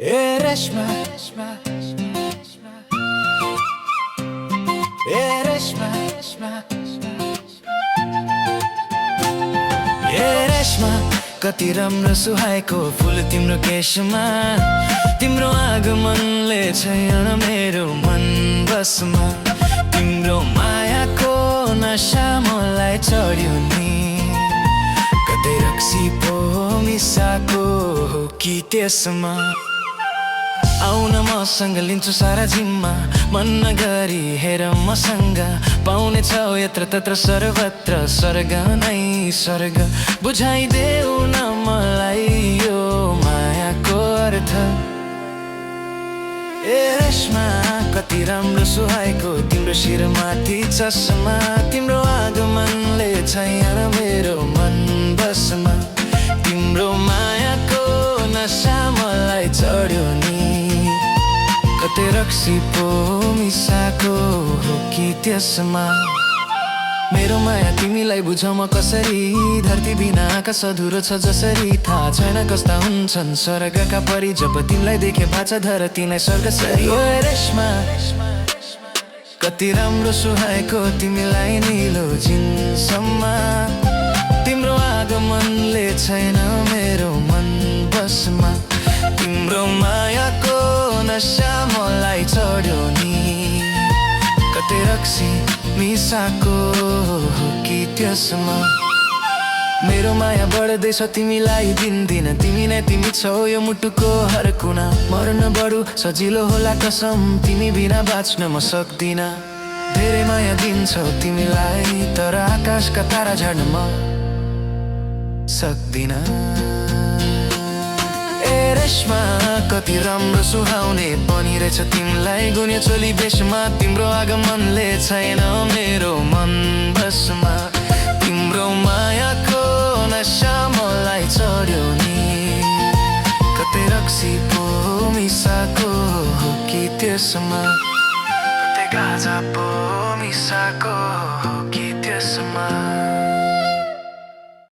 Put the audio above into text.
ए रेशमा ए रेशमा ए रेशमा कति राम्रो सुहाएको फुल तिम्रो केशमा तिम्रो आगमनले छैन मेरो मन बसमा तिम्रो मायाको नशा मलाई चढ्यो नि कतै रक्सी पो मिसाको हो कि त्यसमा आउन मसँग लिन्छु सारा जिम्मा मन नगरी हेर मसँग पाउने छौ यत्र तत्र सर्वत्र स्वर्ग नै स्वर्ग बुझाइदेऊ न मलाई यो मायाको अर्थ ए रेशमा कति राम्रो सुहाएको तिम्रो शिरमाथि चस्मा तिम्रो आगमनले छैन मेरो मन बसमा तिम्रो मायाको नशा मलाई चढ्यो नि कतै रक्सी पो मिसाको हो कि त्यसमा मेरो माया तिमीलाई बुझ म कसरी धरती बिना आकाश अधुरो छ जसरी थाहा छैन कस्ता हुन्छन् स्वर्गका परी जब तिमीलाई देखे भाछ धरती नै स्वर्ग सरी ओ रेशमा कति राम्रो सुहाएको तिमीलाई निलो जिन्समा तिम्रो आगमनले छैन मेरो मन बसमा तिम्रो मायाको नशा मलाई चढ्यो नि कतै रक्सी मिसाको हो कि त्यसमा मेरो माया बढ्दैछ तिमीलाई दिन्दिन तिमी नै तिमी छौ यो मुटुको हर कुना मर्न बरु सजिलो होला कसम तिमी बिना बाँच्न म सक्दिन धेरै माया दिन्छौ तिमीलाई तर आकाशका तारा झर्न म सक्दिन ए रेशमा कति राम्रो सुहाउने पनि रहेछ तिमीलाई गुन्यो चोली बेसमा तिम्रो आगमनले छैन मेरो मन बसमा तिम्रो मायाको नशा मलाई चढ्यो नि कतै रक्सी पो मिसाको हो कि त्यसमा कतै गाजा पो मिसाको हो कि त्यसमा